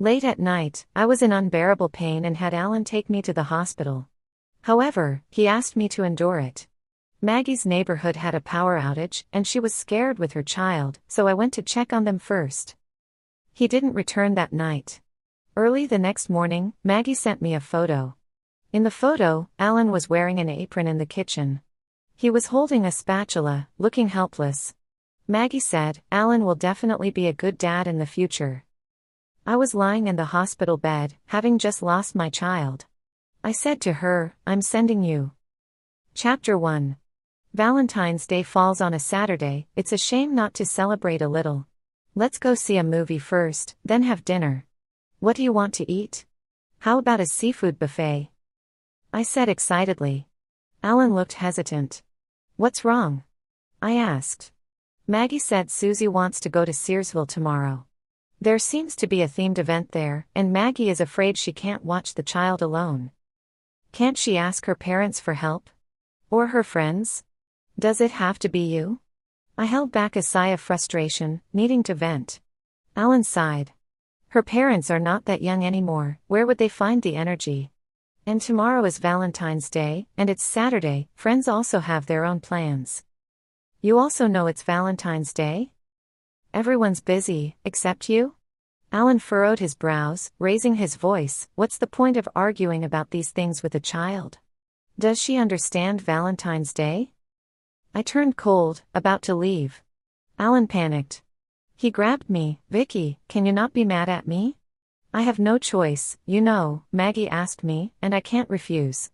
Late at night, I was in unbearable pain and had Alan take me to the hospital. However, he asked me to endure it. Maggie's neighborhood had a power outage, and she was scared with her child, so I went to check on them first. He didn't return that night. Early the next morning, Maggie sent me a photo. In the photo, Alan was wearing an apron in the kitchen. He was holding a spatula, looking helpless. Maggie said, "Alan will definitely be a good dad in the future." I was lying in the hospital bed, having just lost my child. I said to her, "I'm sending you." Chapter 1. Valentine's Day falls on a Saturday. It's a shame not to celebrate a little. Let's go see a movie first, then have dinner. What do you want to eat? How about a seafood buffet? I said excitedly. Alan looked hesitant. What's wrong? I asked. Maggie said Susie wants to go to Searsville tomorrow. There seems to be a themed event there, and Maggie is afraid she can't watch the child alone. Can't she ask her parents for help? Or her friends? Does it have to be you? I held back a sigh of frustration, needing to vent. Alan sighed. Her parents are not that young anymore, where would they find the energy? And tomorrow is Valentine's Day, and it's Saturday, friends also have their own plans. You also know it's Valentine's Day? Everyone's busy, except you? Alan furrowed his brows, raising his voice. What's the point of arguing about these things with a child? Does she understand Valentine's Day? I turned cold, about to leave. Alan panicked. He grabbed me. "Vicky, can you not be mad at me? I have no choice, you know," Maggie asked me, "and I can't refuse."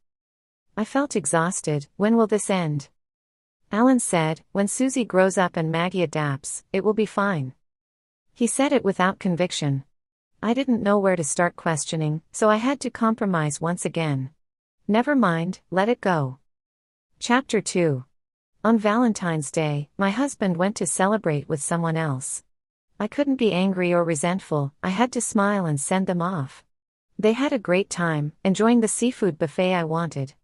I felt exhausted. When will this end? Alan said, "When Susie grows up and Maggie adapts, it will be fine." He said it without conviction. I didn't know where to start questioning, so I had to compromise once again. Never mind, let it go. Chapter 2. On Valentine's Day, my husband went to celebrate with someone else. I couldn't be angry or resentful, I had to smile and send them off. They had a great time, enjoying the seafood buffet I wanted.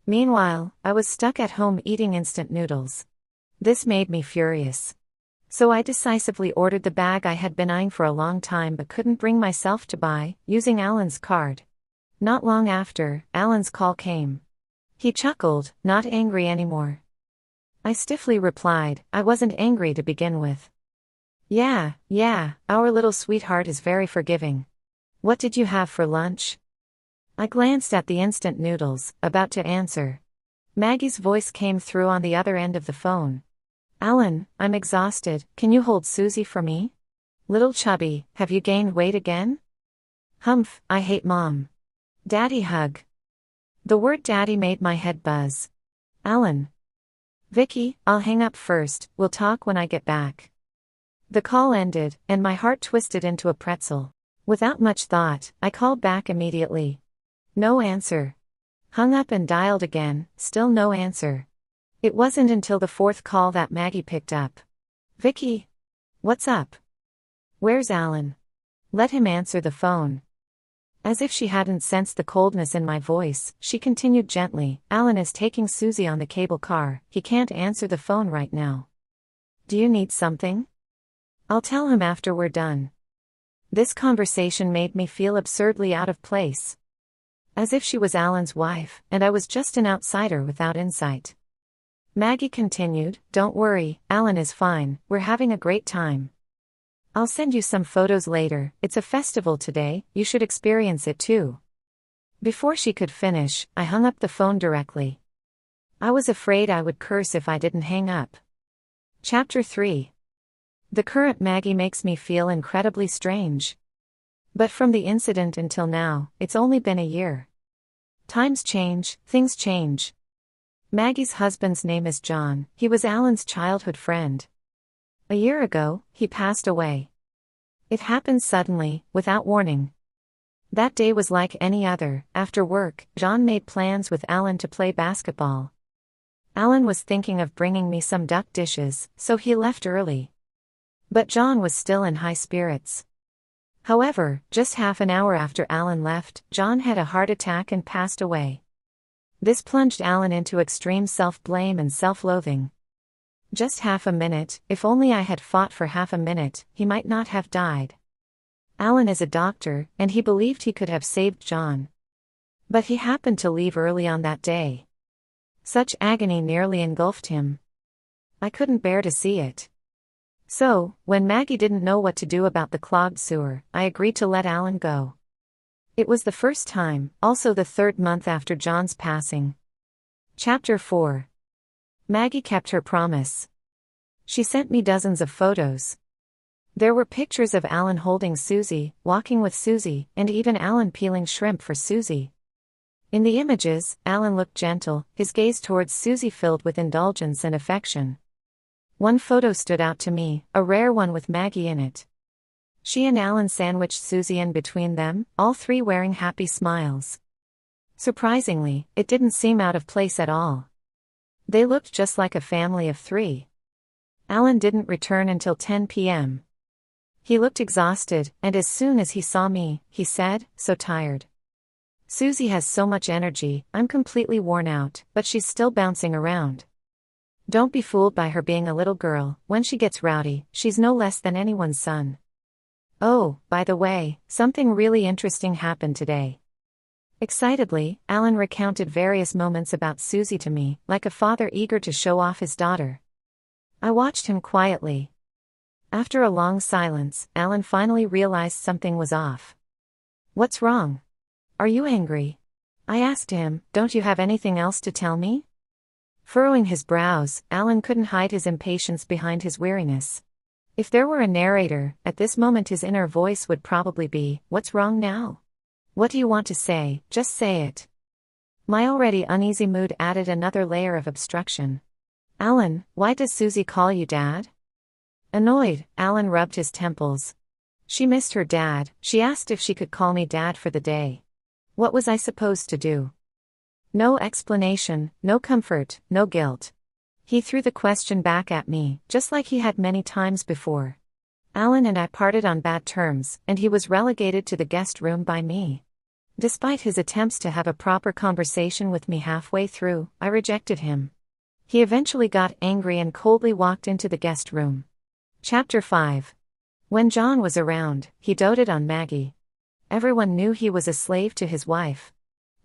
Meanwhile, I was stuck at home eating instant noodles. This made me furious. So I decisively ordered the bag I had been eyeing for a long time but couldn't bring myself to buy, using Alan's card. Not long after, Alan's call came. He chuckled, not angry anymore. I stiffly replied, I wasn't angry to begin with. Yeah, our little sweetheart is very forgiving. What did you have for lunch? I glanced at the instant noodles, about to answer. Maggie's voice came through on the other end of the phone. Alan, I'm exhausted, can you hold Susie for me? Little chubby, have you gained weight again? Humph, I hate mom. Daddy hug. The word daddy made my head buzz. Alan. Vicky, I'll hang up first, we'll talk when I get back. The call ended, and my heart twisted into a pretzel. Without much thought, I called back immediately. No answer. Hung up and dialed again, still no answer. It wasn't until the fourth call that Maggie picked up. Vicky? What's up? Where's Alan? Let him answer the phone. As if she hadn't sensed the coldness in my voice, she continued gently, Alan is taking Susie on the cable car, he can't answer the phone right now. Do you need something? I'll tell him after we're done. This conversation made me feel absurdly out of place. As if she was Alan's wife, and I was just an outsider without insight. Maggie continued, Don't worry, Alan is fine, we're having a great time. I'll send you some photos later, it's a festival today, you should experience it too. Before she could finish, I hung up the phone directly. I was afraid I would curse if I didn't hang up. Chapter 3. The current Maggie makes me feel incredibly strange. But from the incident until now, it's only been a year. Times change, things change. Maggie's husband's name is John, he was Alan's childhood friend. A year ago, he passed away. It happened suddenly, without warning. That day was like any other. After work, John made plans with Alan to play basketball. Alan was thinking of bringing me some duck dishes, so he left early. But John was still in high spirits. However, just half an hour after Alan left, John had a heart attack and passed away. This plunged Alan into extreme self-blame and self-loathing. Just half a minute, if only I had fought for half a minute, he might not have died. Alan is a doctor, and he believed he could have saved John. But he happened to leave early on that day. Such agony nearly engulfed him. I couldn't bear to see it. So, when Maggie didn't know what to do about the clogged sewer, I agreed to let Alan go. It was the first time, also the third month after John's passing. Chapter 4. Maggie kept her promise. She sent me dozens of photos. There were pictures of Alan holding Susie, walking with Susie, and even Alan peeling shrimp for Susie. In the images, Alan looked gentle, his gaze towards Susie filled with indulgence and affection. One photo stood out to me, a rare one with Maggie in it. She and Alan sandwiched Susie in between them, all three wearing happy smiles. Surprisingly, it didn't seem out of place at all. They looked just like a family of three. Alan didn't return until 10 p.m. He looked exhausted, and as soon as he saw me, he said, "So tired. Susie has so much energy, I'm completely worn out, but she's still bouncing around. Don't be fooled by her being a little girl, when she gets rowdy, she's no less than anyone's son. Oh, by the way, something really interesting happened today." Excitedly, Alan recounted various moments about Susie to me, like a father eager to show off his daughter. I watched him quietly. After a long silence, Alan finally realized something was off. "What's wrong? Are you angry?" I asked him. "Don't you have anything else to tell me?" Furrowing his brows, Alan couldn't hide his impatience behind his weariness. If there were a narrator, at this moment his inner voice would probably be, "What's wrong now? What do you want to say? Just say it." My already uneasy mood added another layer of obstruction. "Alan, why does Susie call you Dad?" Annoyed, Alan rubbed his temples. She missed her dad. She asked if she could call me Dad for the day. What was I supposed to do? No explanation, no comfort, no guilt. He threw the question back at me, just like he had many times before. Alan and I parted on bad terms, and he was relegated to the guest room by me. Despite his attempts to have a proper conversation with me halfway through, I rejected him. He eventually got angry and coldly walked into the guest room. Chapter 5. When John was around, he doted on Maggie. Everyone knew he was a slave to his wife.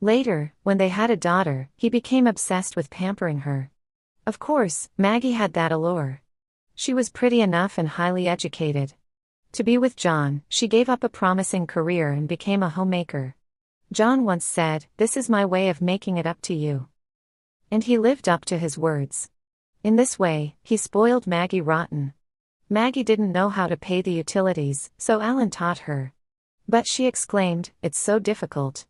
Later, when they had a daughter, he became obsessed with pampering her. Of course, Maggie had that allure. She was pretty enough and highly educated. To be with John, she gave up a promising career and became a homemaker. John once said, "This is my way of making it up to you." And he lived up to his words. In this way, he spoiled Maggie rotten. Maggie didn't know how to pay the utilities, so Alan taught her. But she exclaimed, "It's so difficult."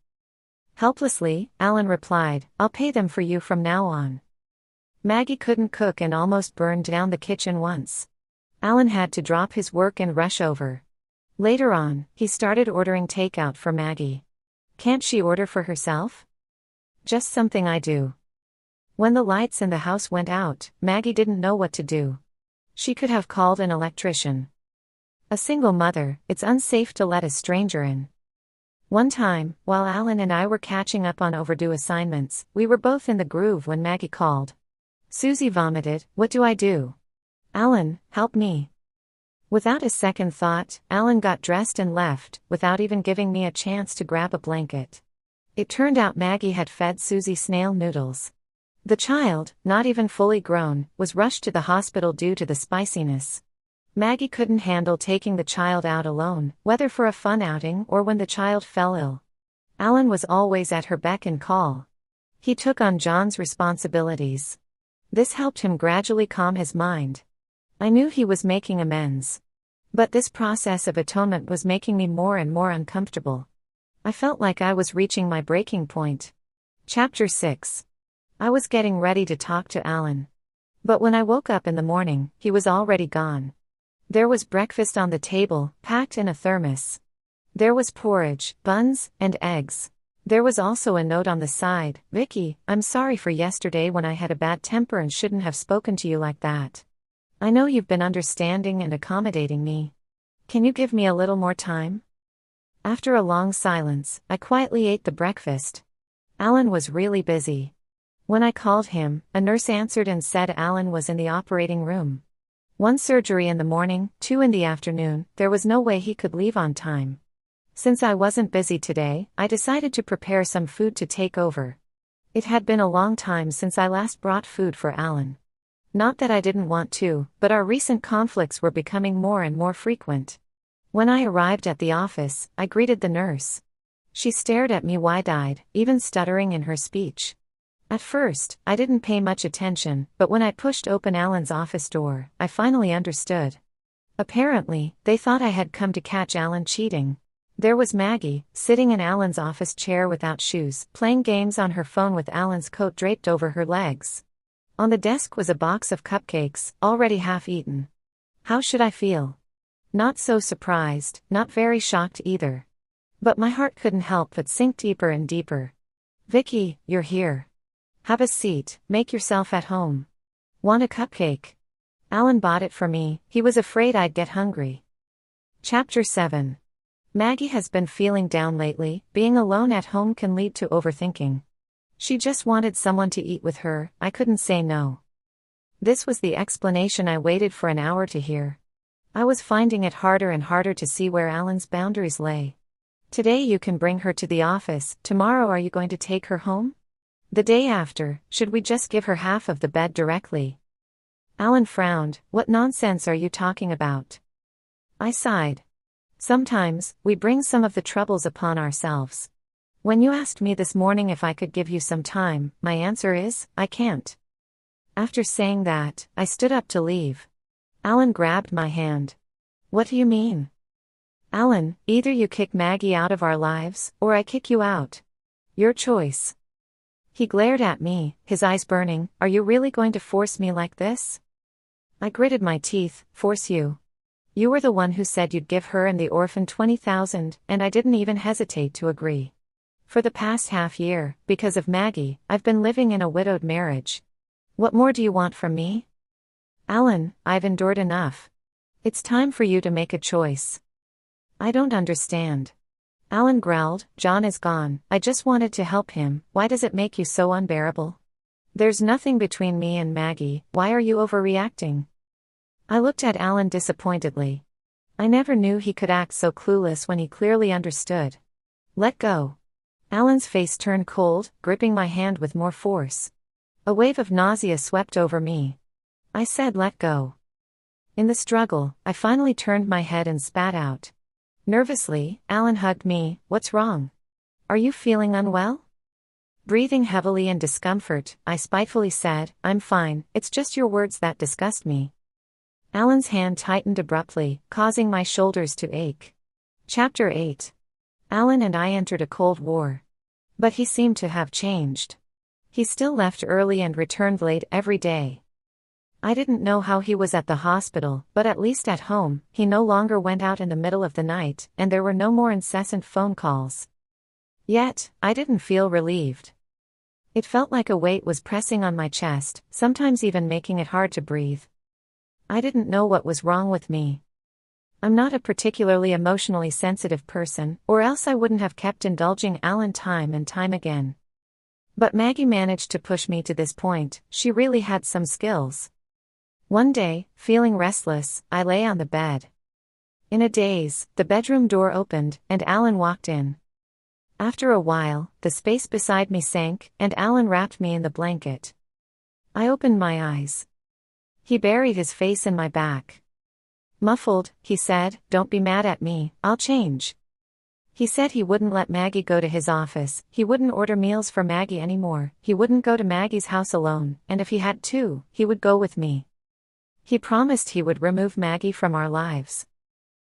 Helplessly, Alan replied, "I'll pay them for you from now on." Maggie couldn't cook and almost burned down the kitchen once. Alan had to drop his work and rush over. Later on, he started ordering takeout for Maggie. Can't she order for herself? Just something I do. When the lights in the house went out, Maggie didn't know what to do. She could have called an electrician. A single mother, it's unsafe to let a stranger in. One time, while Alan and I were catching up on overdue assignments, we were both in the groove when Maggie called. Susie vomited. "What do I do? Alan, help me." Without a second thought, Alan got dressed and left, without even giving me a chance to grab a blanket. It turned out Maggie had fed Susie snail noodles. The child, not even fully grown, was rushed to the hospital due to the spiciness. Maggie couldn't handle taking the child out alone, whether for a fun outing or when the child fell ill. Alan was always at her beck and call. He took on John's responsibilities. This helped him gradually calm his mind. I knew he was making amends. But this process of atonement was making me more and more uncomfortable. I felt like I was reaching my breaking point. Chapter 6. I was getting ready to talk to Alan. But when I woke up in the morning, he was already gone. There was breakfast on the table, packed in a thermos. There was porridge, buns, and eggs. There was also a note on the side, "Vicky, I'm sorry for yesterday when I had a bad temper and shouldn't have spoken to you like that. I know you've been understanding and accommodating me. Can you give me a little more time?" After a long silence, I quietly ate the breakfast. Alan was really busy. When I called him, a nurse answered and said Alan was in the operating room. One surgery in the morning, two in the afternoon. There was no way he could leave on time. Since I wasn't busy today, I decided to prepare some food to take over. It had been a long time since I last brought food for Alan. Not that I didn't want to, but our recent conflicts were becoming more and more frequent. When I arrived at the office, I greeted the nurse. She stared at me wide-eyed, even stuttering in her speech. At first, I didn't pay much attention, but when I pushed open Alan's office door, I finally understood. Apparently, they thought I had come to catch Alan cheating. There was Maggie, sitting in Alan's office chair without shoes, playing games on her phone with Alan's coat draped over her legs. On the desk was a box of cupcakes, already half-eaten. How should I feel? Not so surprised, not very shocked either. But my heart couldn't help but sink deeper and deeper. "Vicky, you're here. Have a seat, make yourself at home. Want a cupcake?" Alan bought it for me. He was afraid I'd get hungry. Chapter 7. Maggie has been feeling down lately. Being alone at home can lead to overthinking. She just wanted someone to eat with her. I couldn't say no. This was the explanation I waited for an hour to hear. I was finding it harder and harder to see where Alan's boundaries lay. Today you can bring her to the office. Tomorrow are you going to take her home? The day after, should we just give her half of the bed directly? Alan frowned. What nonsense are you talking about? I sighed. Sometimes, we bring some of the troubles upon ourselves. When you asked me this morning if I could give you some time, my answer is, I can't. After saying that, I stood up to leave. Alan grabbed my hand. What do you mean? Alan, either you kick Maggie out of our lives, or I kick you out. Your choice. He glared at me, his eyes burning. Are you really going to force me like this? I gritted my teeth. Force you? You were the one who said you'd give her and the orphan 20,000, and I didn't even hesitate to agree. For the past half year, because of Maggie, I've been living in a widowed marriage. What more do you want from me? Alan, I've endured enough. It's time for you to make a choice. I don't understand. Alan growled. John is gone. I just wanted to help him. Why does it make you so unbearable? There's nothing between me and Maggie. Why are you overreacting? I looked at Alan disappointedly. I never knew he could act so clueless when he clearly understood. Let go. Alan's face turned cold, gripping my hand with more force. A wave of nausea swept over me. I said let go. In the struggle, I finally turned my head and spat out. Nervously, Alan hugged me. What's wrong? Are you feeling unwell? Breathing heavily in discomfort, I spitefully said, I'm fine, it's just your words that disgust me. Alan's hand tightened abruptly, causing my shoulders to ache. Chapter 8. Alan and I entered a cold war. But he seemed to have changed. He still left early and returned late every day. I didn't know how he was at the hospital, but at least at home, he no longer went out in the middle of the night, and there were no more incessant phone calls. Yet, I didn't feel relieved. It felt like a weight was pressing on my chest, sometimes even making it hard to breathe. I didn't know what was wrong with me. I'm not a particularly emotionally sensitive person, or else I wouldn't have kept indulging Alan time and time again. But Maggie managed to push me to this point. She really had some skills. One day, feeling restless, I lay on the bed. In a daze, the bedroom door opened, and Alan walked in. After a while, the space beside me sank, and Alan wrapped me in the blanket. I opened my eyes. He buried his face in my back. Muffled, he said, don't be mad at me, I'll change. He said he wouldn't let Maggie go to his office, he wouldn't order meals for Maggie anymore, he wouldn't go to Maggie's house alone, and if he had to, he would go with me. He promised he would remove Maggie from our lives.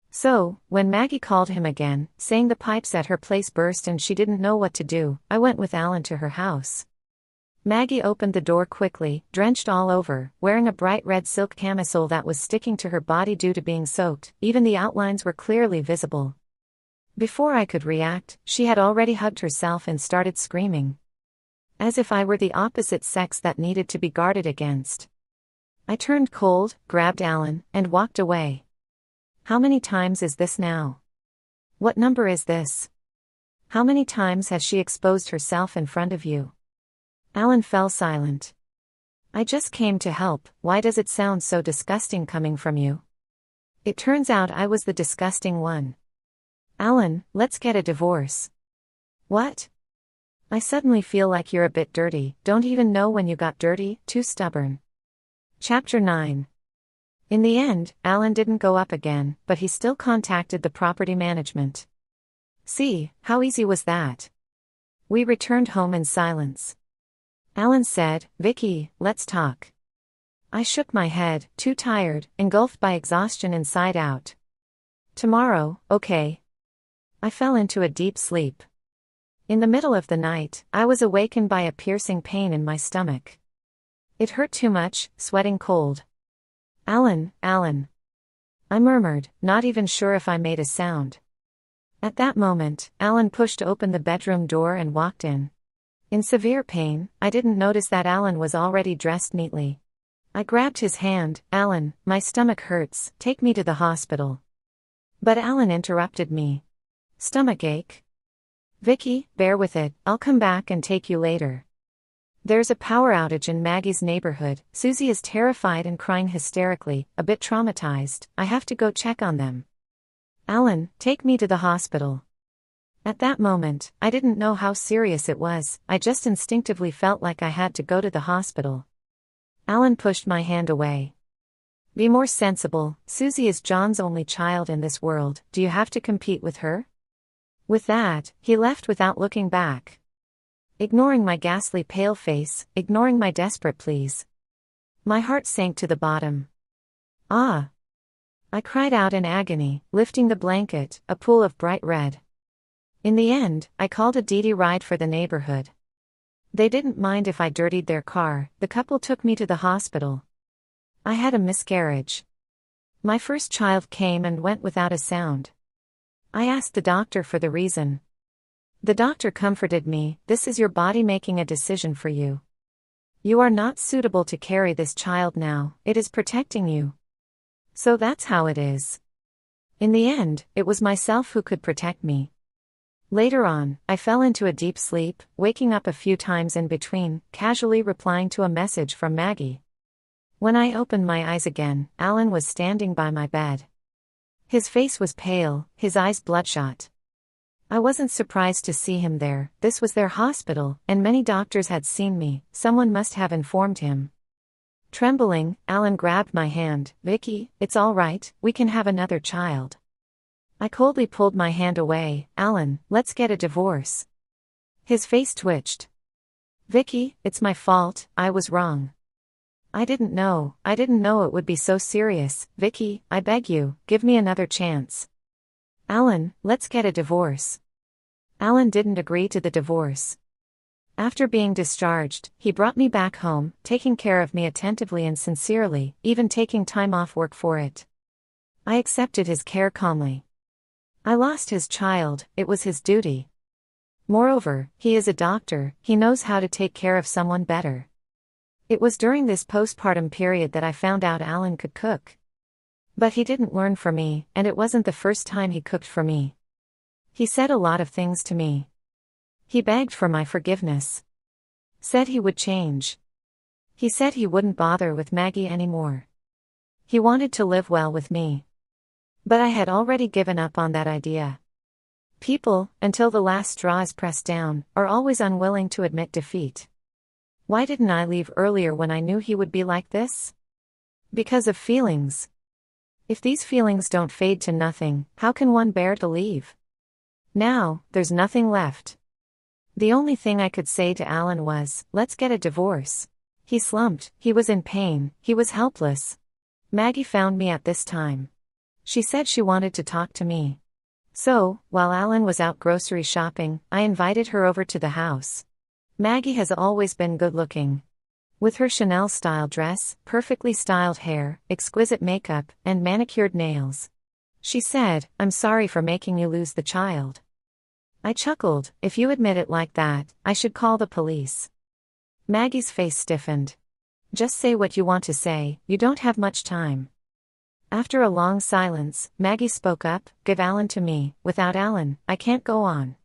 So, when Maggie called him again, saying the pipes at her place burst and she didn't know what to do, I went with Alan to her house. Maggie opened the door quickly, drenched all over, wearing a bright red silk camisole that was sticking to her body due to being soaked. Even the outlines were clearly visible. Before I could react, she had already hugged herself and started screaming. As if I were the opposite sex that needed to be guarded against. I turned cold, grabbed Alan, and walked away. How many times is this now? What number is this? How many times has she exposed herself in front of you? Alan fell silent. I just came to help. Why does it sound so disgusting coming from you? It turns out I was the disgusting one. Alan, let's get a divorce. What? I suddenly feel like you're a bit dirty, don't even know when you got dirty, too stubborn. Chapter 9. In the end, Alan didn't go up again, but he still contacted the property management. See, how easy was that? We returned home in silence. Alan said, Vicky, let's talk. I shook my head, too tired, engulfed by exhaustion inside out. Tomorrow, okay. I fell into a deep sleep. In the middle of the night, I was awakened by a piercing pain in my stomach. It hurt too much, sweating cold. Alan, Alan. I murmured, not even sure if I made a sound. At that moment, Alan pushed open the bedroom door and walked in. In severe pain, I didn't notice that Alan was already dressed neatly. I grabbed his hand. Alan, my stomach hurts, take me to the hospital. But Alan interrupted me. Stomach ache? Vicky, bear with it, I'll come back and take you later. There's a power outage in Maggie's neighborhood. Susie is terrified and crying hysterically, a bit traumatized. I have to go check on them. Alan, take me to the hospital. At that moment, I didn't know how serious it was, I just instinctively felt like I had to go to the hospital. Alan pushed my hand away. Be more sensible, Susie is John's only child in this world, do you have to compete with her? With that, he left without looking back. Ignoring my ghastly pale face, ignoring my desperate pleas. My heart sank to the bottom. Ah! I cried out in agony, lifting the blanket, a pool of bright red. In the end, I called a DD ride for the neighborhood. They didn't mind if I dirtied their car. The couple took me to the hospital. I had a miscarriage. My first child came and went without a sound. I asked the doctor for the reason. The doctor comforted me, this is your body making a decision for you. You are not suitable to carry this child now, it is protecting you. So that's how it is. In the end, it was myself who could protect me. Later on, I fell into a deep sleep, waking up a few times in between, casually replying to a message from Maggie. When I opened my eyes again, Alan was standing by my bed. His face was pale, his eyes bloodshot. I wasn't surprised to see him there, this was their hospital, and many doctors had seen me, someone must have informed him. Trembling, Alan grabbed my hand. Vicky, it's all right, we can have another child. I coldly pulled my hand away. Alan, let's get a divorce. His face twitched. Vicky, it's my fault, I was wrong. I didn't know it would be so serious. Vicky, I beg you, give me another chance. Alan, let's get a divorce. Alan didn't agree to the divorce. After being discharged, he brought me back home, taking care of me attentively and sincerely, even taking time off work for it. I accepted his care calmly. I lost his child, it was his duty. Moreover, he is a doctor, he knows how to take care of someone better. It was during this postpartum period that I found out Alan could cook. But he didn't learn from me, and it wasn't the first time he cooked for me. He said a lot of things to me. He begged for my forgiveness. Said he would change. He said he wouldn't bother with Maggie anymore. He wanted to live well with me. But I had already given up on that idea. People, until the last straw is pressed down, are always unwilling to admit defeat. Why didn't I leave earlier when I knew he would be like this? Because of feelings. If these feelings don't fade to nothing, how can one bear to leave? Now, there's nothing left. The only thing I could say to Alan was, let's get a divorce. He slumped, he was in pain, he was helpless. Maggie found me at this time. She said she wanted to talk to me. So, while Alan was out grocery shopping, I invited her over to the house. Maggie has always been good-looking. With her Chanel-style dress, perfectly styled hair, exquisite makeup, and manicured nails. She said, I'm sorry for making you lose the child. I chuckled, if you admit it like that, I should call the police. Maggie's face stiffened. Just say what you want to say, you don't have much time. After a long silence, Maggie spoke up, give Alan to me, without Alan, I can't go on.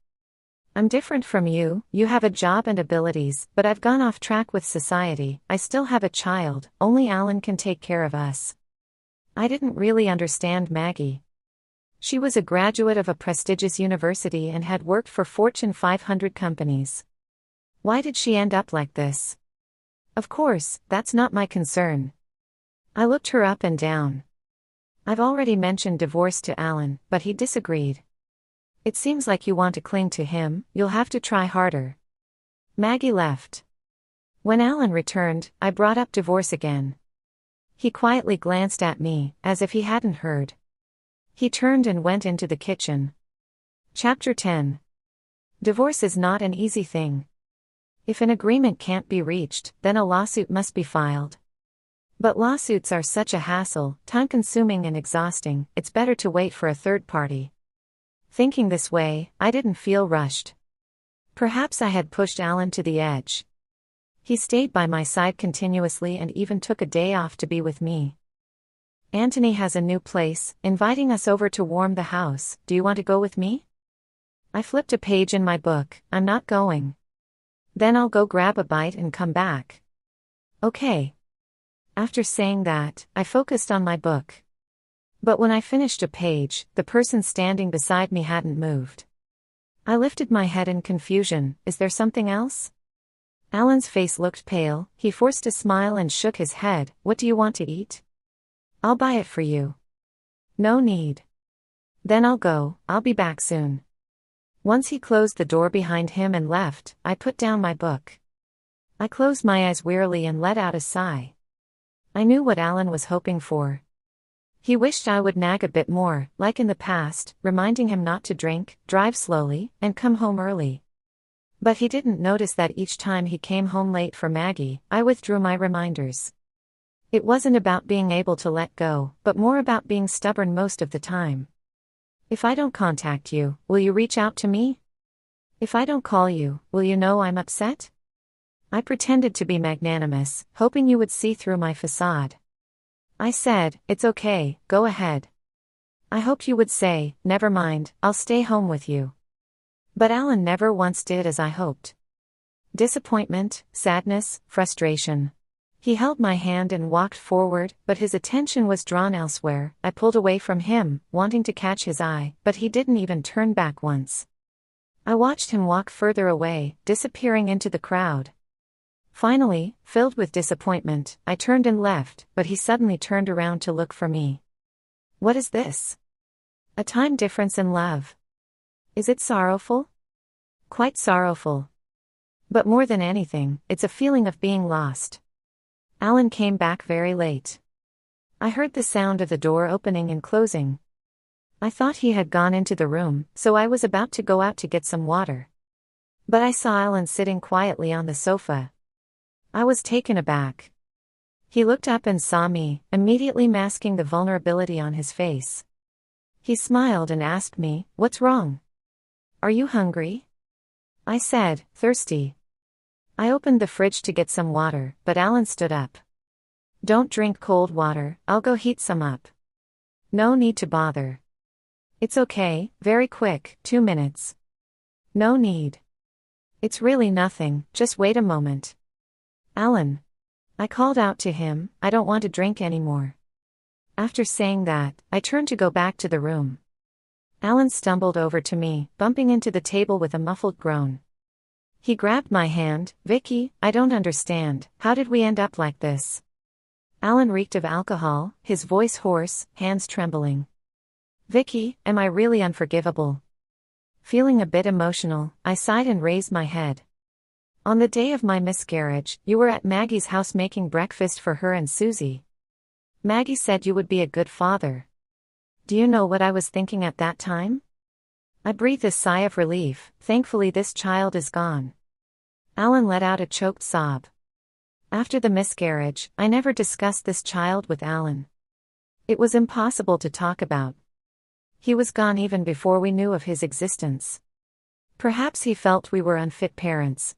I'm different from you, you have a job and abilities, but I've gone off track with society. I still have a child, only Alan can take care of us. I didn't really understand Maggie. She was a graduate of a prestigious university and had worked for Fortune 500 companies. Why did she end up like this? Of course, that's not my concern. I looked her up and down. I've already mentioned divorce to Alan, but he disagreed. It seems like you want to cling to him, you'll have to try harder. Maggie left. When Alan returned, I brought up divorce again. He quietly glanced at me, as if he hadn't heard. He turned and went into the kitchen. Chapter 10. Divorce is not an easy thing. If an agreement can't be reached, then a lawsuit must be filed. But lawsuits are such a hassle, time-consuming and exhausting, it's better to wait for a third party. Thinking this way, I didn't feel rushed. Perhaps I had pushed Alan to the edge. He stayed by my side continuously and even took a day off to be with me. Anthony has a new place, inviting us over to warm the house. Do you want to go with me? I flipped a page in my book. I'm not going. Then I'll go grab a bite and come back. Okay. After saying that, I focused on my book. But when I finished a page, the person standing beside me hadn't moved. I lifted my head in confusion. Is there something else? Alan's face looked pale. He forced a smile and shook his head. What do you want to eat? I'll buy it for you. No need. Then I'll go, I'll be back soon. Once he closed the door behind him and left, I put down my book. I closed my eyes wearily and let out a sigh. I knew what Alan was hoping for. He wished I would nag a bit more, like in the past, reminding him not to drink, drive slowly, and come home early. But he didn't notice that each time he came home late for Maggie, I withdrew my reminders. It wasn't about being able to let go, but more about being stubborn most of the time. If I don't contact you, will you reach out to me? If I don't call you, will you know I'm upset? I pretended to be magnanimous, hoping you would see through my facade. I said, it's okay, go ahead. I hoped you would say, never mind, I'll stay home with you. But Alan never once did as I hoped. Disappointment, sadness, frustration. He held my hand and walked forward, but his attention was drawn elsewhere. I pulled away from him, wanting to catch his eye, but he didn't even turn back once. I watched him walk further away, disappearing into the crowd. Finally, filled with disappointment, I turned and left, but he suddenly turned around to look for me. What is this? A time difference in love. Is it sorrowful? Quite sorrowful. But more than anything, it's a feeling of being lost. Alan came back very late. I heard the sound of the door opening and closing. I thought he had gone into the room, so I was about to go out to get some water. But I saw Alan sitting quietly on the sofa. I was taken aback. He looked up and saw me, immediately masking the vulnerability on his face. He smiled and asked me, "What's wrong? Are you hungry?" I said, "Thirsty." I opened the fridge to get some water, but Alan stood up. "Don't drink cold water, I'll go heat some up." "No need to bother. It's okay, very quick, 2 minutes." "No need. It's really nothing, just wait a moment." "Alan." I called out to him, "I don't want to drink anymore." After saying that, I turned to go back to the room. Alan stumbled over to me, bumping into the table with a muffled groan. He grabbed my hand. "Vicky, I don't understand, how did we end up like this?" Alan reeked of alcohol, his voice hoarse, hands trembling. "Vicky, am I really unforgivable?" Feeling a bit emotional, I sighed and raised my head. "On the day of my miscarriage, you were at Maggie's house making breakfast for her and Susie. Maggie said you would be a good father. Do you know what I was thinking at that time?" I breathed a sigh of relief. Thankfully this child is gone. Alan let out a choked sob. After the miscarriage, I never discussed this child with Alan. It was impossible to talk about. He was gone even before we knew of his existence. Perhaps he felt we were unfit parents.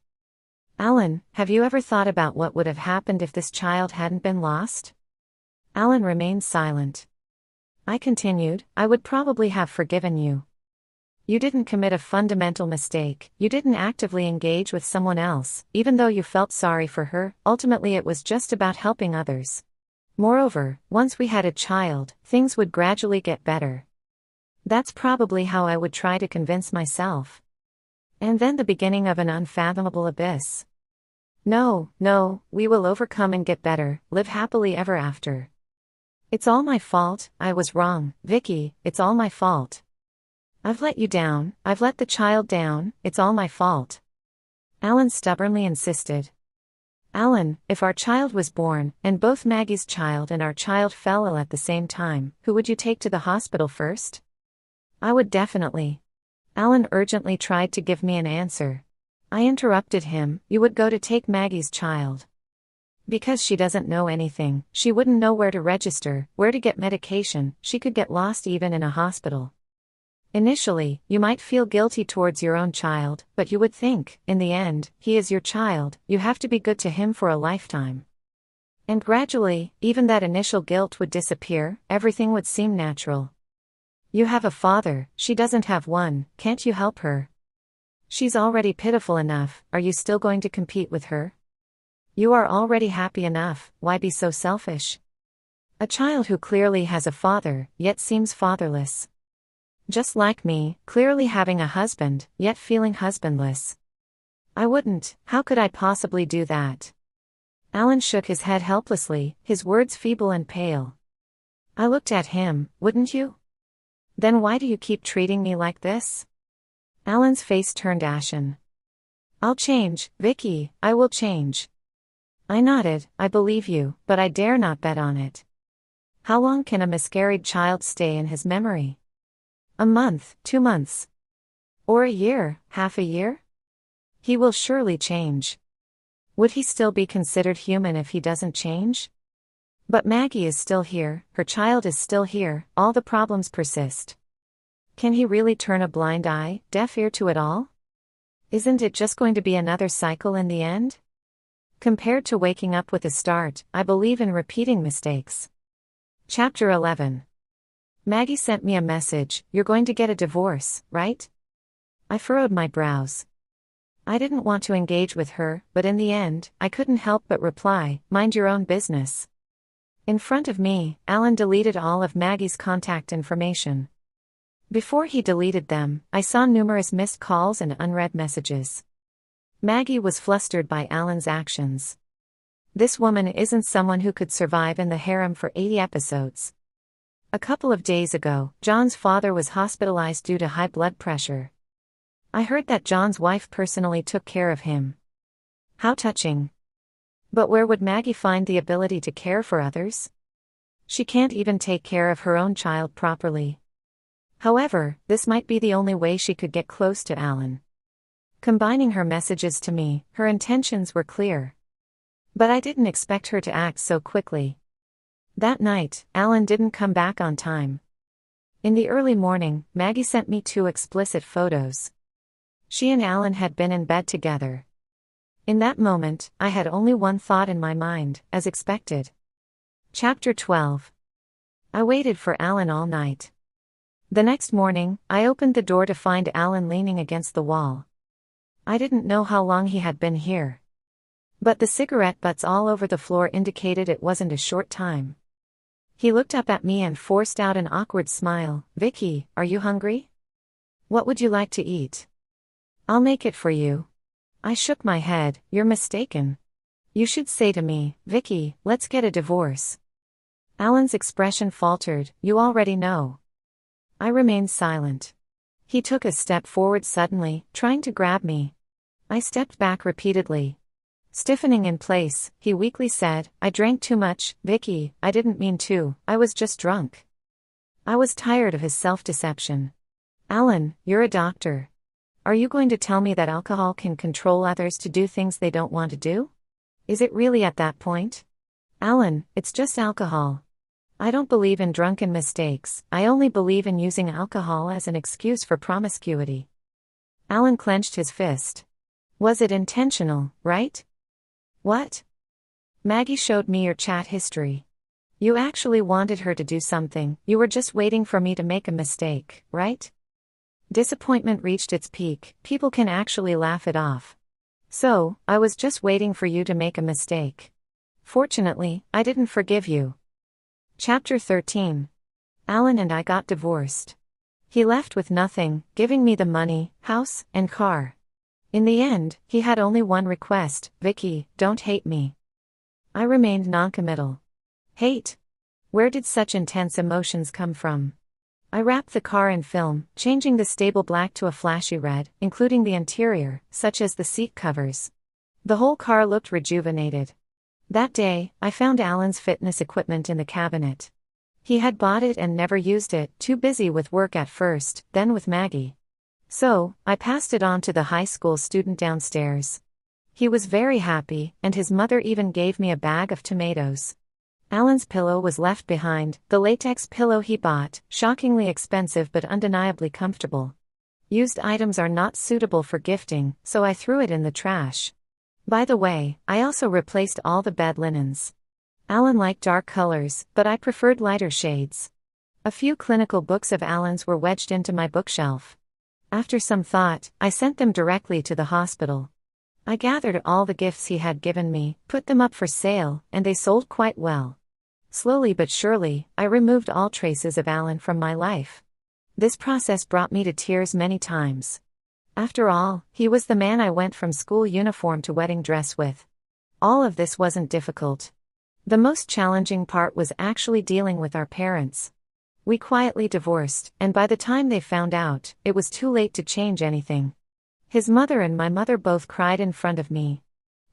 "Alan, have you ever thought about what would have happened if this child hadn't been lost?" Alan remained silent. I continued, "I would probably have forgiven you. You didn't commit a fundamental mistake, you didn't actively engage with someone else, even though you felt sorry for her. Ultimately, it was just about helping others. Moreover, once we had a child, things would gradually get better. That's probably how I would try to convince myself. And then the beginning of an unfathomable abyss. No, we will overcome and get better, live happily ever after. It's all my fault, I was wrong, Vicky, it's all my fault. I've let you down, I've let the child down, it's all my fault. Alan stubbornly insisted. Alan, if our child was born, and both Maggie's child and our child fell ill at the same time, who would you take to the hospital first? I would definitely. Alan urgently tried to give me an answer. I interrupted him. You would go to take Maggie's child. Because she doesn't know anything, she wouldn't know where to register, where to get medication, she could get lost even in a hospital. Initially, you might feel guilty towards your own child, but you would think, in the end, he is your child, you have to be good to him for a lifetime. And gradually, even that initial guilt would disappear, everything would seem natural. You have a father, she doesn't have one, can't you help her? She's already pitiful enough, are you still going to compete with her? You are already happy enough, why be so selfish? A child who clearly has a father, yet seems fatherless. Just like me, clearly having a husband, yet feeling husbandless. I wouldn't, how could I possibly do that? Alan shook his head helplessly, his words feeble and pale. I looked at him, wouldn't you? Then why do you keep treating me like this? Alan's face turned ashen. I'll change, Vicky, I will change. I nodded, I believe you, but I dare not bet on it. How long can a miscarried child stay in his memory? A month, 2 months. Or a year, half a year? He will surely change. Would he still be considered human if he doesn't change? But Maggie is still here, her child is still here, all the problems persist. Can he really turn a blind eye, deaf ear to it all? Isn't it just going to be another cycle in the end? Compared to waking up with a start, I believe in repeating mistakes. Chapter 11. Maggie sent me a message, you're going to get a divorce, right? I furrowed my brows. I didn't want to engage with her, but in the end, I couldn't help but reply, mind your own business. In front of me, Alan deleted all of Maggie's contact information. Before he deleted them, I saw numerous missed calls and unread messages. Maggie was flustered by Alan's actions. This woman isn't someone who could survive in the harem for 80 episodes. A couple of days ago, John's father was hospitalized due to high blood pressure. I heard that John's wife personally took care of him. How touching. But where would Maggie find the ability to care for others? She can't even take care of her own child properly. However, this might be the only way she could get close to Alan. Combining her messages to me, her intentions were clear. But I didn't expect her to act so quickly. That night, Alan didn't come back on time. In the early morning, Maggie sent me 2 explicit photos. She and Alan had been in bed together. In that moment, I had only one thought in my mind, as expected. Chapter 12. I waited for Alan all night. The next morning, I opened the door to find Alan leaning against the wall. I didn't know how long he had been here. But the cigarette butts all over the floor indicated it wasn't a short time. He looked up at me and forced out an awkward smile. Vicky, are you hungry? What would you like to eat? I'll make it for you. I shook my head. You're mistaken. You should say to me, Vicky, let's get a divorce. Alan's expression faltered. You already know. I remained silent. He took a step forward suddenly, trying to grab me. I stepped back repeatedly. Stiffening in place, he weakly said, I drank too much, Vicky, I didn't mean to, I was just drunk. I was tired of his self-deception. Alan, you're a doctor. Are you going to tell me that alcohol can control others to do things they don't want to do? Is it really at that point? Alan, it's just alcohol. I don't believe in drunken mistakes, I only believe in using alcohol as an excuse for promiscuity. Alan clenched his fist. Was it intentional, right? What? Maggie showed me your chat history. You actually wanted her to do something, you were just waiting for me to make a mistake, right? Disappointment reached its peak. People can actually laugh it off. So, I was just waiting for you to make a mistake. Fortunately, I didn't forgive you. Chapter 13. Alan and I got divorced. He left with nothing, giving me the money, house, and car. In the end, he had only one request: Vicky, don't hate me. I remained noncommittal. Hate? Where did such intense emotions come from? I wrapped the car in film, changing the stable black to a flashy red, including the interior, such as the seat covers. The whole car looked rejuvenated. That day, I found Alan's fitness equipment in the cabinet. He had bought it and never used it, too busy with work at first, then with Maggie. So, I passed it on to the high school student downstairs. He was very happy, and his mother even gave me a bag of tomatoes. Alan's pillow was left behind, the latex pillow he bought, shockingly expensive but undeniably comfortable. Used items are not suitable for gifting, so I threw it in the trash. By the way, I also replaced all the bed linens. Alan liked dark colors, but I preferred lighter shades. A few clinical books of Alan's were wedged into my bookshelf. After some thought, I sent them directly to the hospital. I gathered all the gifts he had given me, put them up for sale, and they sold quite well. Slowly but surely, I removed all traces of Alan from my life. This process brought me to tears many times. After all, he was the man I went from school uniform to wedding dress with. All of this wasn't difficult. The most challenging part was actually dealing with our parents. We quietly divorced, and by the time they found out, it was too late to change anything. His mother and my mother both cried in front of me.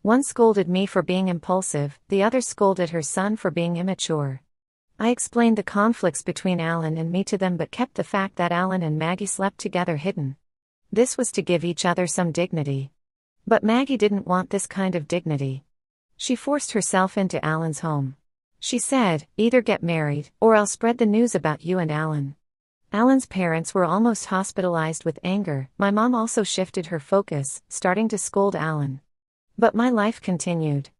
One scolded me for being impulsive, the other scolded her son for being immature. I explained the conflicts between Alan and me to them but kept the fact that Alan and Maggie slept together hidden. This was to give each other some dignity. But Maggie didn't want this kind of dignity. She forced herself into Alan's home. She said, "Either get married, or I'll spread the news about you and Alan." Alan's parents were almost hospitalized with anger. My mom also shifted her focus, starting to scold Alan. But my life continued.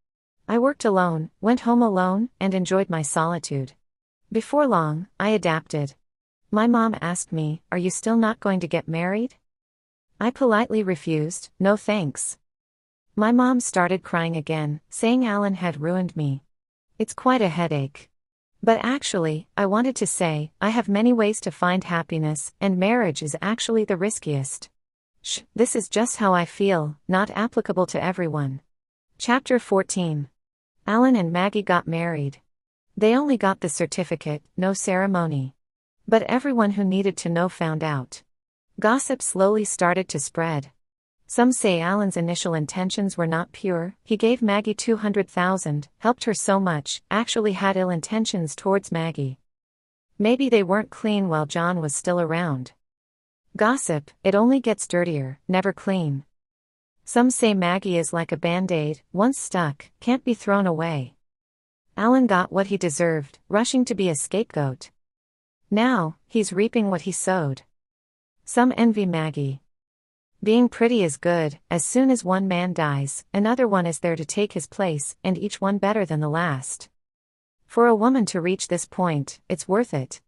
I worked alone, went home alone, and enjoyed my solitude. Before long, I adapted. My mom asked me, "Are you still not going to get married?" I politely refused, "No thanks." My mom started crying again, saying Alan had ruined me. It's quite a headache. But actually, I wanted to say, I have many ways to find happiness, and marriage is actually the riskiest. This is just how I feel, not applicable to everyone. Chapter 14. Alan and Maggie got married. They only got the certificate, no ceremony. But everyone who needed to know found out. Gossip slowly started to spread. Some say Alan's initial intentions were not pure. He gave Maggie $200,000, helped her so much, actually had ill intentions towards Maggie. Maybe they weren't clean while John was still around. Gossip, it only gets dirtier, never clean. Some say Maggie is like a band-aid, once stuck, can't be thrown away. Alan got what he deserved, rushing to be a scapegoat. Now, he's reaping what he sowed. Some envy Maggie. Being pretty is good. As soon as one man dies, another one is there to take his place, and each one better than the last. For a woman to reach this point, it's worth it.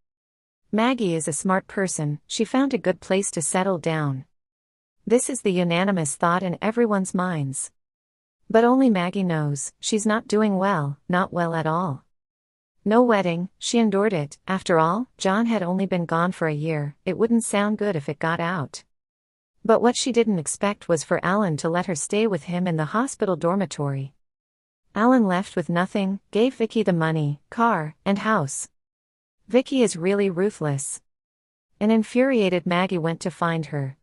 Maggie is a smart person, she found a good place to settle down. This is the unanimous thought in everyone's minds. But only Maggie knows, she's not doing well, not well at all. No wedding, she endured it. After all, John had only been gone for a year, it wouldn't sound good if it got out. But what she didn't expect was for Alan to let her stay with him in the hospital dormitory. Alan left with nothing, gave Vicky the money, car, and house. Vicky is really ruthless. An infuriated Maggie went to find her.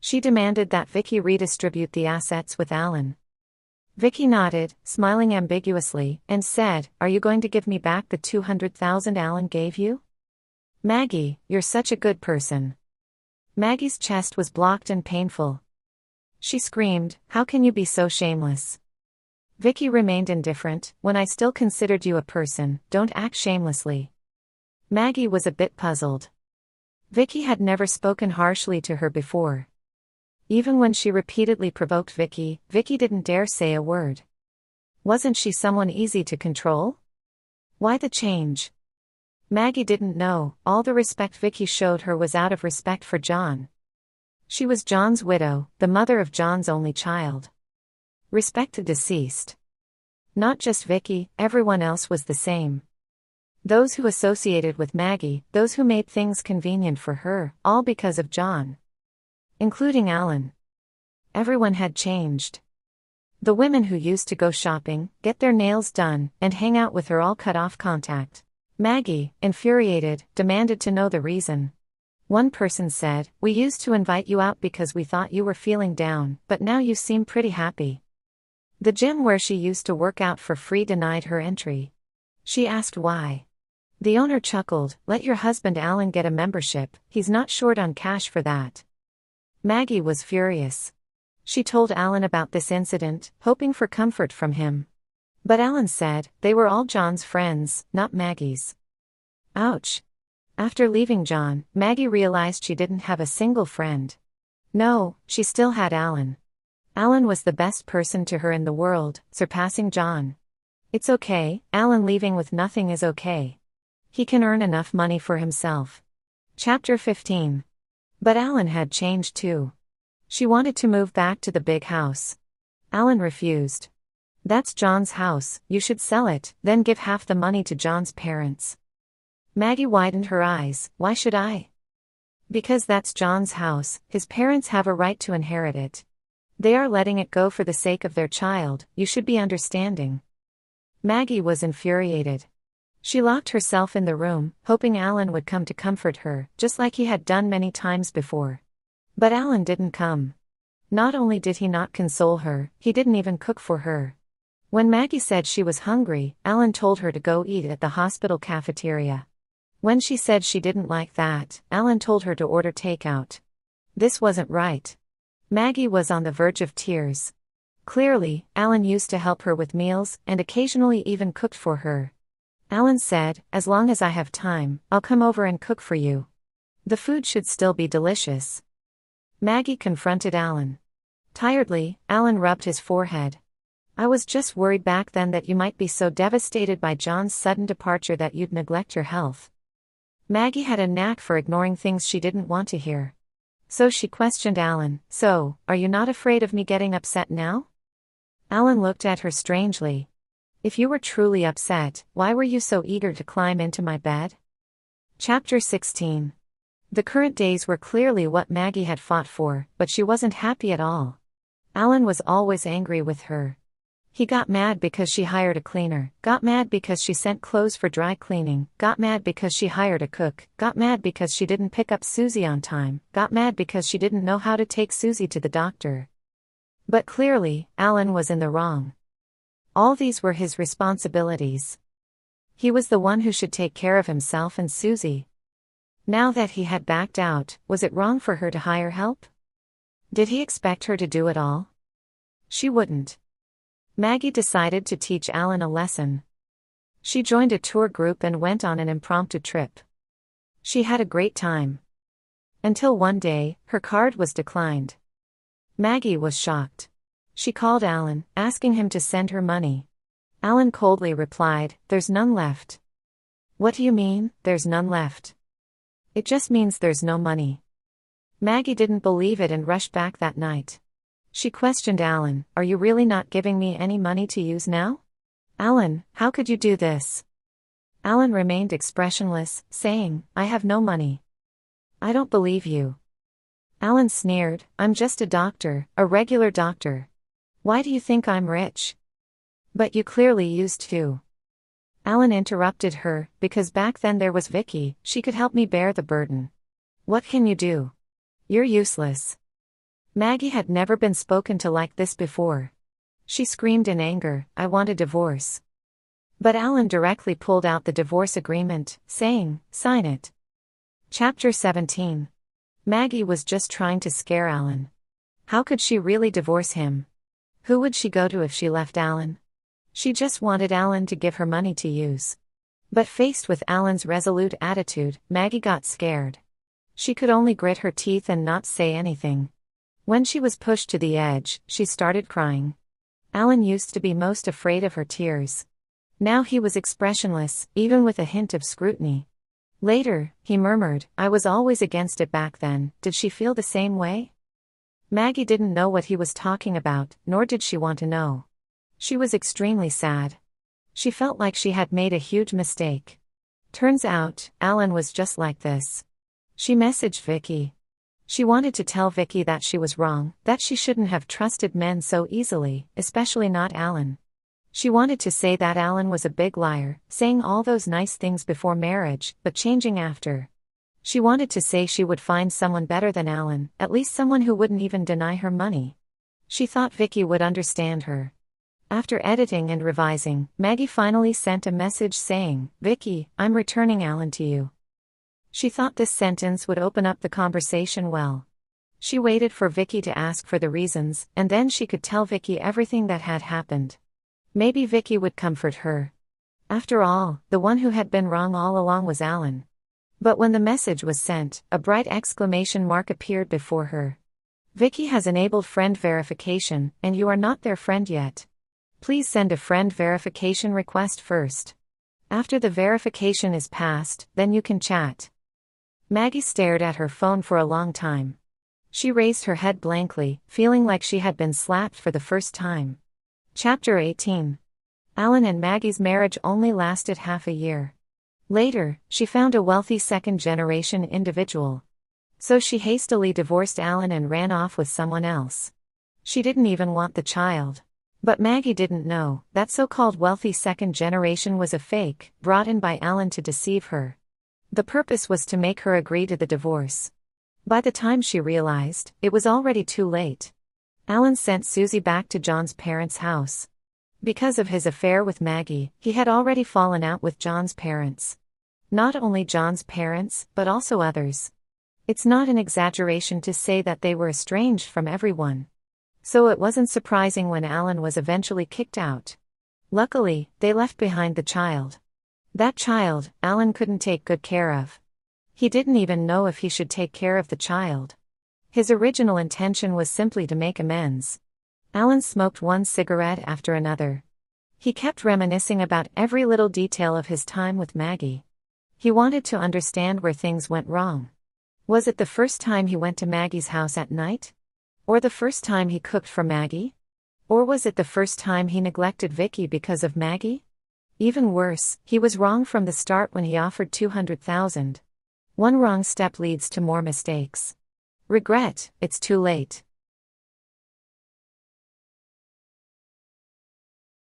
She demanded that Vicky redistribute the assets with Alan. Vicky nodded, smiling ambiguously, and said, "Are you going to give me back the $200,000 Alan gave you?" "Maggie, you're such a good person." Maggie's chest was blocked and painful. She screamed, "How can you be so shameless?" Vicky remained indifferent. "When I still considered you a person, don't act shamelessly." Maggie was a bit puzzled. Vicky had never spoken harshly to her before. Even when she repeatedly provoked Vicky, Vicky didn't dare say a word. Wasn't she someone easy to control? Why the change? Maggie didn't know. All the respect Vicky showed her was out of respect for John. She was John's widow, the mother of John's only child. Respect the deceased. Not just Vicky, everyone else was the same. Those who associated with Maggie, those who made things convenient for her, all because of John. Including Alan. Everyone had changed. The women who used to go shopping, get their nails done, and hang out with her all cut off contact. Maggie, infuriated, demanded to know the reason. One person said, "We used to invite you out because we thought you were feeling down, but now you seem pretty happy." The gym where she used to work out for free denied her entry. She asked why. The owner chuckled, "Let your husband Alan get a membership, he's not short on cash for that." Maggie was furious. She told Alan about this incident, hoping for comfort from him. But Alan said, they were all John's friends, not Maggie's. Ouch. After leaving John, Maggie realized she didn't have a single friend. No, she still had Alan. Alan was the best person to her in the world, surpassing John. It's okay, Alan leaving with nothing is okay. He can earn enough money for himself. Chapter 15. But Alan had changed too. She wanted to move back to the big house. Alan refused. That's John's house, you should sell it, then give half the money to John's parents. Maggie widened her eyes, why should I? Because that's John's house, his parents have a right to inherit it. They are letting it go for the sake of their child, you should be understanding. Maggie was infuriated. She locked herself in the room, hoping Alan would come to comfort her, just like he had done many times before. But Alan didn't come. Not only did he not console her, he didn't even cook for her. When Maggie said she was hungry, Alan told her to go eat at the hospital cafeteria. When she said she didn't like that, Alan told her to order takeout. This wasn't right. Maggie was on the verge of tears. Clearly, Alan used to help her with meals, and occasionally even cooked for her. Alan said, as long as I have time, I'll come over and cook for you. The food should still be delicious. Maggie confronted Alan. Tiredly, Alan rubbed his forehead. I was just worried back then that you might be so devastated by John's sudden departure that you'd neglect your health. Maggie had a knack for ignoring things she didn't want to hear. So she questioned Alan, so, are you not afraid of me getting upset now? Alan looked at her strangely. If you were truly upset, why were you so eager to climb into my bed? Chapter 16. The current days were clearly what Maggie had fought for, but she wasn't happy at all. Alan was always angry with her. He got mad because she hired a cleaner, got mad because she sent clothes for dry cleaning, got mad because she hired a cook, got mad because she didn't pick up Susie on time, got mad because she didn't know how to take Susie to the doctor. But clearly, Alan was in the wrong. All these were his responsibilities. He was the one who should take care of himself and Susie. Now that he had backed out, was it wrong for her to hire help? Did he expect her to do it all? She wouldn't. Maggie decided to teach Alan a lesson. She joined a tour group and went on an impromptu trip. She had a great time. Until one day, her card was declined. Maggie was shocked. She called Alan, asking him to send her money. Alan coldly replied, "There's none left." "What do you mean, there's none left?" "It just means there's no money." Maggie didn't believe it and rushed back that night. She questioned Alan, "Are you really not giving me any money to use now? Alan, how could you do this?" Alan remained expressionless, saying, "I have no money." "I don't believe you." Alan sneered, "I'm just a doctor, a regular doctor. Why do you think I'm rich?" "But you clearly used to." Alan interrupted her, "Because back then there was Vicky, she could help me bear the burden. What can you do? You're useless." Maggie had never been spoken to like this before. She screamed in anger, "I want a divorce." But Alan directly pulled out the divorce agreement, saying, "Sign it." Chapter 17. Maggie was just trying to scare Alan. How could she really divorce him? Who would she go to if she left Alan? She just wanted Alan to give her money to use. But faced with Alan's resolute attitude, Maggie got scared. She could only grit her teeth and not say anything. When she was pushed to the edge, she started crying. Alan used to be most afraid of her tears. Now he was expressionless, even with a hint of scrutiny. Later, he murmured, "I was always against it back then, did she feel the same way?" Maggie didn't know what he was talking about, nor did she want to know. She was extremely sad. She felt like she had made a huge mistake. Turns out, Alan was just like this. She messaged Vicky. She wanted to tell Vicky that she was wrong, that she shouldn't have trusted men so easily, especially not Alan. She wanted to say that Alan was a big liar, saying all those nice things before marriage, but changing after. She wanted to say she would find someone better than Alan, at least someone who wouldn't even deny her money. She thought Vicky would understand her. After editing and revising, Maggie finally sent a message saying, "Vicky, I'm returning Alan to you." She thought this sentence would open up the conversation well. She waited for Vicky to ask for the reasons, and then she could tell Vicky everything that had happened. Maybe Vicky would comfort her. After all, the one who had been wrong all along was Alan. But when the message was sent, a bright exclamation mark appeared before her. "Vicky has enabled friend verification, and you are not their friend yet. Please send a friend verification request first. After the verification is passed, then you can chat." Maggie stared at her phone for a long time. She raised her head blankly, feeling like she had been slapped for the first time. Chapter 18. Alan and Maggie's marriage only lasted half a year. Later, she found a wealthy second-generation individual. So she hastily divorced Alan and ran off with someone else. She didn't even want the child. But Maggie didn't know that so-called wealthy second generation was a fake, brought in by Alan to deceive her. The purpose was to make her agree to the divorce. By the time she realized, it was already too late. Alan sent Susie back to John's parents' house. Because of his affair with Maggie, he had already fallen out with John's parents. Not only John's parents, but also others. It's not an exaggeration to say that they were estranged from everyone. So it wasn't surprising when Alan was eventually kicked out. Luckily, they left behind the child. That child, Alan couldn't take good care of. He didn't even know if he should take care of the child. His original intention was simply to make amends. Alan smoked one cigarette after another. He kept reminiscing about every little detail of his time with Maggie. He wanted to understand where things went wrong. Was it the first time he went to Maggie's house at night? Or the first time he cooked for Maggie? Or was it the first time he neglected Vicky because of Maggie? Even worse, he was wrong from the start when he offered $200,000. One wrong step leads to more mistakes. Regret, it's too late.